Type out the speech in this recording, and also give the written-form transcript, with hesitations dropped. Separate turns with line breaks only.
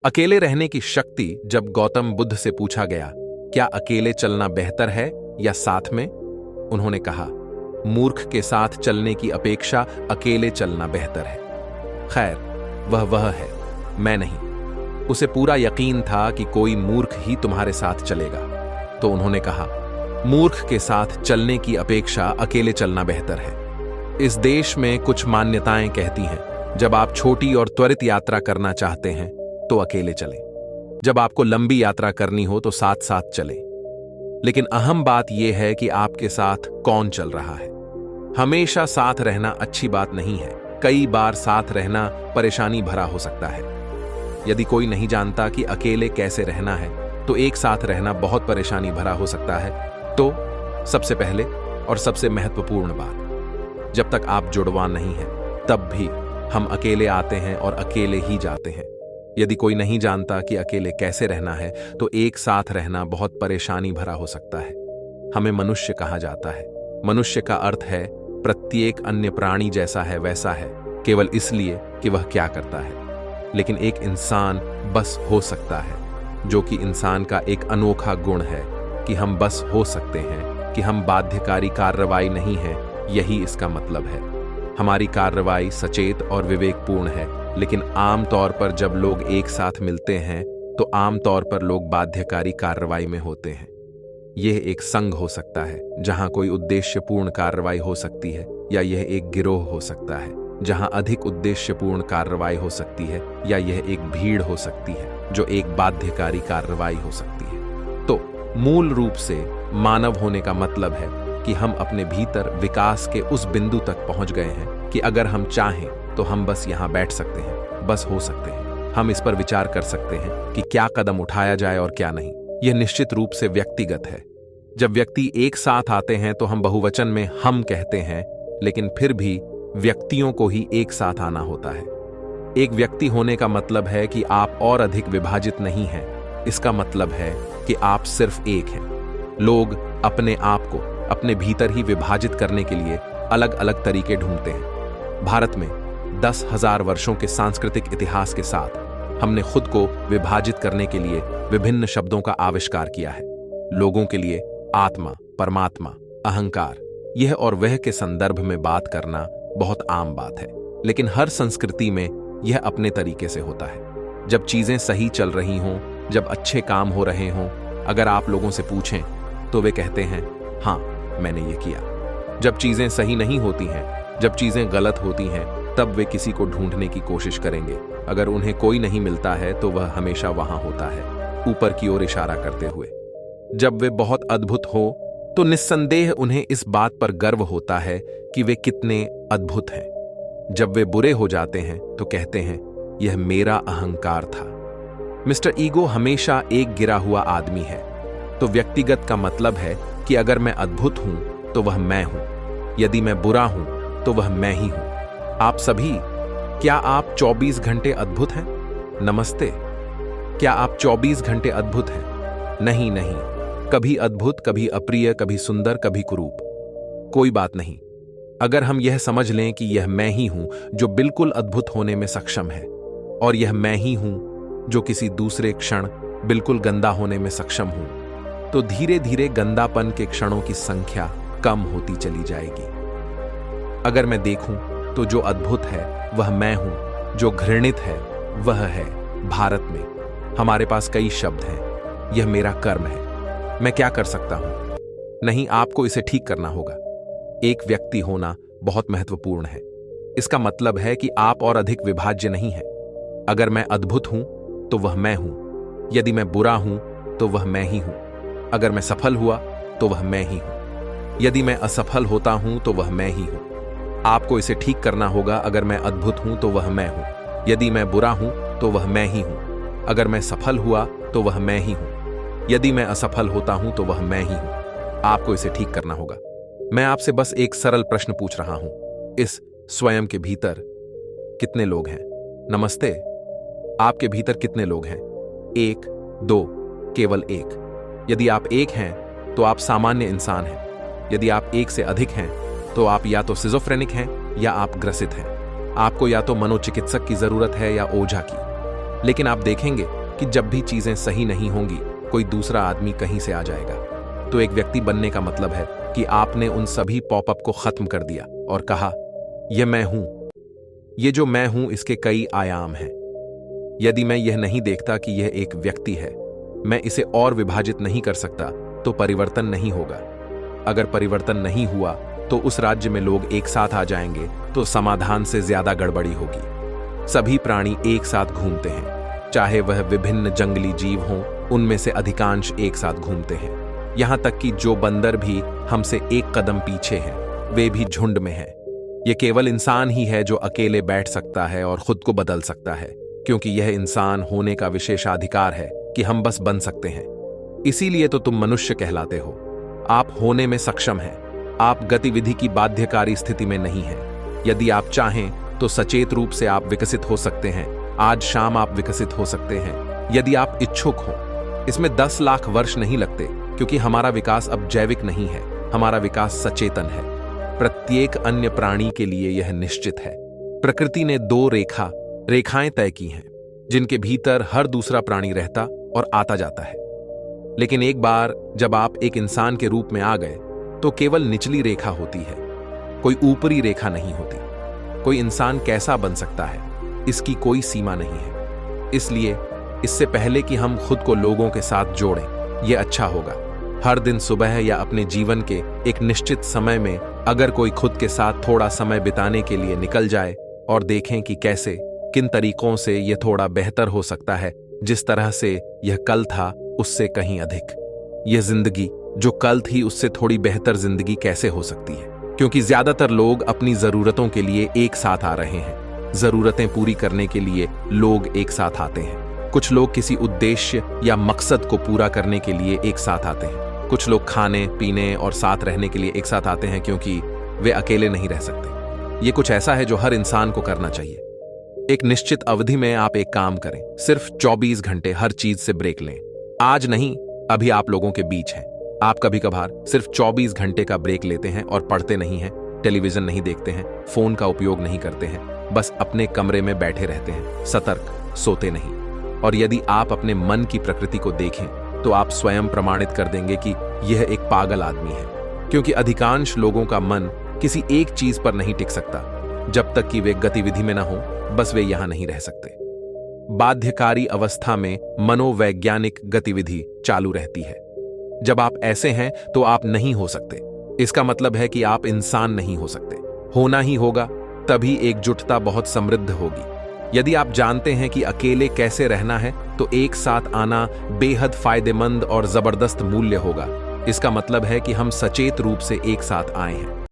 अकेले रहने की शक्ति। जब गौतम बुद्ध से पूछा गया, क्या अकेले चलना बेहतर है या साथ में, उन्होंने कहा, मूर्ख के साथ चलने की अपेक्षा अकेले चलना बेहतर है। खैर, वह है, मैं नहीं। उसे पूरा यकीन था कि कोई मूर्ख ही तुम्हारे साथ चलेगा, तो उन्होंने कहा, मूर्ख के साथ चलने की अपेक्षा अकेले चलना बेहतर है। इस देश में कुछ मान्यताएं कहती हैं, जब आप छोटी और त्वरित यात्रा करना चाहते हैं तो अकेले चलें, जब आपको लंबी यात्रा करनी हो तो साथ साथ चलें। लेकिन अहम बात यह है कि आपके साथ कौन चल रहा है। हमेशा साथ रहना अच्छी बात नहीं है। कई बार साथ रहना परेशानी भरा हो सकता है। यदि कोई नहीं जानता कि अकेले कैसे रहना है तो एक साथ रहना बहुत परेशानी भरा हो सकता है। तो सबसे पहले और सबसे महत्वपूर्ण बात, जब तक आप जुड़वा नहीं हैं तब भी हम अकेले आते हैं और अकेले ही जाते हैं। यदि कोई नहीं जानता कि अकेले कैसे रहना है तो एक साथ रहना बहुत परेशानी भरा हो सकता है। हमें मनुष्य कहा जाता है। मनुष्य का अर्थ है प्रत्येक अन्य प्राणी जैसा है वैसा है, केवल इसलिए कि वह क्या करता है। लेकिन एक इंसान बस हो सकता है, जो कि इंसान का एक अनोखा गुण है कि हम बस हो सकते हैं, कि हम बाध्यकारी कार्रवाई नहीं है। यही इसका मतलब है। हमारी कार्रवाई सचेत और विवेकपूर्ण है, लेकिन आम तौर पर जब लोग एक साथ मिलते हैं तो आम तौर पर लोग बाध्यकारी कार्रवाई में होते हैं। यह एक संघ हो सकता है जहां कोई उद्देश्यपूर्ण कार्रवाई हो सकती है, या यह एक गिरोह हो सकता है जहां अधिक उद्देश्यपूर्ण कार्रवाई हो सकती है, या यह एक भीड़ हो सकती है जो एक बाध्यकारी कार्रवाई हो सकती है। तो मूल रूप से मानव होने का मतलब है कि हम अपने भीतर विकास के उस बिंदु तक पहुंच गए हैं कि अगर हम चाहें तो हम बस यहां बैठ सकते हैं, बस हो सकते हैं। हम इस पर विचार कर सकते हैं कि क्या कदम उठाया जाए और क्या नहीं। यह निश्चित रूप से व्यक्तिगत है। जब व्यक्ति एक साथ आते हैं तो हम बहुवचन में हम कहते हैं, लेकिन फिर भी व्यक्तियों को ही एक साथ आना होता है। एक व्यक्ति होने का मतलब है कि आप और अधिक विभाजित नहीं हैं। इसका मतलब है कि आप सिर्फ एक हैं। लोग अपने आप को अपने भीतर ही विभाजित करने के लिए अलग अलग तरीके ढूंढते हैं। भारत में 10,000 वर्षों के सांस्कृतिक इतिहास के साथ हमने खुद को विभाजित करने के लिए विभिन्न शब्दों का आविष्कार किया है। लोगों के लिए आत्मा, परमात्मा, अहंकार, यह और वह के संदर्भ में बात करना बहुत आम बात है, लेकिन हर संस्कृति में यह अपने तरीके से होता है। जब चीजें सही चल रही हों, जब अच्छे काम हो रहे हों, अगर आप लोगों से पूछें तो वे कहते हैं, हाँ, मैंने ये किया। जब चीजें सही नहीं होती हैं, जब चीजें गलत होती हैं, तब वे किसी को ढूंढने की कोशिश करेंगे। अगर उन्हें कोई नहीं मिलता है तो वह हमेशा वहां होता है, ऊपर की ओर इशारा करते हुए। जब वे बहुत अद्भुत हो तो निस्संदेह उन्हें इस बात पर गर्व होता है कि वे कितने अद्भुत हैं। जब वे बुरे हो जाते हैं तो कहते हैं, यह मेरा अहंकार था। मिस्टर ईगो हमेशा एक गिरा हुआ आदमी है। तो व्यक्तिगत का मतलब है कि अगर मैं अद्भुत हूं तो वह मैं हूं, यदि मैं बुरा हूं तो वह मैं ही हूं। आप सभी, क्या आप 24 घंटे अद्भुत हैं? नमस्ते। क्या आप 24 घंटे अद्भुत हैं? नहीं, कभी अद्भुत, कभी अप्रिय, कभी सुंदर, कभी कुरूप। कोई बात नहीं। अगर हम यह समझ लें कि यह मैं ही हूं जो बिल्कुल अद्भुत होने में सक्षम है, और यह मैं ही हूं जो किसी दूसरे क्षण बिल्कुल गंदा होने में सक्षम हूं, तो धीरे धीरे गंदापन के क्षणों की संख्या कम होती चली जाएगी। अगर मैं देखूं तो जो अद्भुत है वह मैं हूं, जो घृणित है वह है। भारत में हमारे पास कई शब्द हैं। यह मेरा कर्म है। मैं क्या कर सकता हूं? नहीं, आपको इसे ठीक करना होगा। एक व्यक्ति होना बहुत महत्वपूर्ण है। इसका मतलब है कि आप और अधिक विभाज्य नहीं हैं। अगर मैं अद्भुत हूं तो वह मैं हूं। यदि मैं बुरा हूं तो वह मैं ही हूं। अगर मैं सफल हुआ तो वह मैं ही हूं। यदि मैं असफल होता हूं तो वह मैं ही हूं। आपको इसे ठीक करना होगा। अगर मैं अद्भुत हूं तो वह मैं हूं। यदि मैं बुरा हूं तो वह मैं ही हूं। अगर मैं सफल हुआ तो वह मैं ही हूं। यदि मैं असफल होता हूं तो वह मैं ही हूं। आपको इसे ठीक करना होगा। मैं आपसे बस एक सरल प्रश्न पूछ रहा हूं। इस स्वयं के भीतर कितने लोग हैं? नमस्ते। आपके भीतर कितने लोग हैं? 1, 2, केवल एक। यदि आप एक हैं तो आप सामान्य इंसान हैं। यदि आप एक से अधिक हैं तो आप या तो सिजोफ्रेनिक हैं या आप ग्रसित हैं। आपको या तो मनोचिकित्सक की जरूरत है या ओझा की। लेकिन आप देखेंगे कि जब भी चीजें सही नहीं होंगी, कोई दूसरा आदमी कहीं से आ जाएगा। तो एक व्यक्ति बनने का मतलब है कि आपने उन सभी पॉपअप को खत्म कर दिया और कहा, यह मैं हूं। ये जो मैं हूं, इसके कई आयाम हैं। यदि मैं यह नहीं देखता कि यह एक व्यक्ति है, मैं इसे और विभाजित नहीं कर सकता, तो परिवर्तन नहीं होगा। अगर परिवर्तन नहीं हुआ तो उस राज्य में लोग एक साथ आ जाएंगे, तो समाधान से ज्यादा गड़बड़ी होगी। सभी प्राणी एक साथ घूमते हैं, चाहे वह विभिन्न जंगली जीव हों, उनमें से अधिकांश एक साथ घूमते हैं। यहां तक कि जो बंदर भी हमसे एक कदम पीछे हैं, वे भी झुंड में हैं। यह केवल इंसान ही है जो अकेले बैठ सकता है और खुद को बदल सकता है, क्योंकि यह इंसान होने का विशेषाधिकार है कि हम बस बन सकते हैं। इसीलिए तो तुम मनुष्य कहलाते हो। आप होने में सक्षम हैं। आप गतिविधि की बाध्यकारी स्थिति में नहीं हैं। यदि आप चाहें तो सचेत रूप से आप विकसित हो सकते हैं। आज शाम आप विकसित हो सकते हैं, यदि आप इच्छुक हो। इसमें 10 लाख वर्ष नहीं लगते, क्योंकि हमारा विकास अब जैविक नहीं है, हमारा विकास सचेतन है। प्रत्येक अन्य प्राणी के लिए यह निश्चित है। प्रकृति ने 2 रेखाएं तय की हैं, जिनके भीतर हर दूसरा प्राणी रहता और आता जाता है। लेकिन एक बार जब आप एक इंसान के रूप में आ गए, तो केवल निचली रेखा होती है, कोई ऊपरी रेखा नहीं होती। कोई इंसान कैसा बन सकता है, इसकी कोई सीमा नहीं है। इसलिए इससे पहले कि हम खुद को लोगों के साथ जोड़ें, यह अच्छा होगा हर दिन सुबह या अपने जीवन के एक निश्चित समय में अगर कोई खुद के साथ थोड़ा समय बिताने के लिए निकल जाए और देखें कि कैसे, किन तरीकों से यह थोड़ा बेहतर हो सकता है, जिस तरह से यह कल था उससे कहीं अधिक। यह जिंदगी जो कल थी उससे थोड़ी बेहतर जिंदगी कैसे हो सकती है? क्योंकि ज्यादातर लोग अपनी जरूरतों के लिए एक साथ आ रहे हैं। जरूरतें पूरी करने के लिए लोग एक साथ आते हैं। कुछ लोग किसी उद्देश्य या मकसद को पूरा करने के लिए एक साथ आते हैं। कुछ लोग खाने पीने और साथ रहने के लिए एक साथ आते हैं, क्योंकि वे अकेले नहीं रह सकते। ये कुछ ऐसा है जो हर इंसान को करना चाहिए। एक निश्चित अवधि में आप एक काम करें, सिर्फ 24 घंटे हर चीज से ब्रेक लें। आज नहीं, अभी आप लोगों के बीच हैं। आप कभी कभार सिर्फ 24 घंटे का ब्रेक लेते हैं और पढ़ते नहीं हैं, टेलीविजन नहीं देखते हैं, फोन का उपयोग नहीं करते हैं, बस अपने कमरे में बैठे रहते हैं, सतर्क, सोते नहीं। और यदि आप अपने मन की प्रकृति को देखें, तो आप स्वयं प्रमाणित कर देंगे कि यह एक पागल आदमी है, क्योंकि अधिकांश लोगों का मन किसी एक चीज पर नहीं टिक सकता। जब तक कि वे गतिविधि में न हो, बस वे यहां नहीं रह सकते। बाध्यकारी अवस्था में मनोवैज्ञानिक गतिविधि चालू रहती है। जब आप ऐसे हैं तो आप नहीं हो सकते। इसका मतलब है कि आप इंसान नहीं हो सकते। होना ही होगा, तभी एकजुटता बहुत समृद्ध होगी। यदि आप जानते हैं कि अकेले कैसे रहना है, तो एक साथ आना बेहद फायदेमंद और जबरदस्त मूल्य होगा। इसका मतलब है कि हम सचेत रूप से एक साथ आए हैं।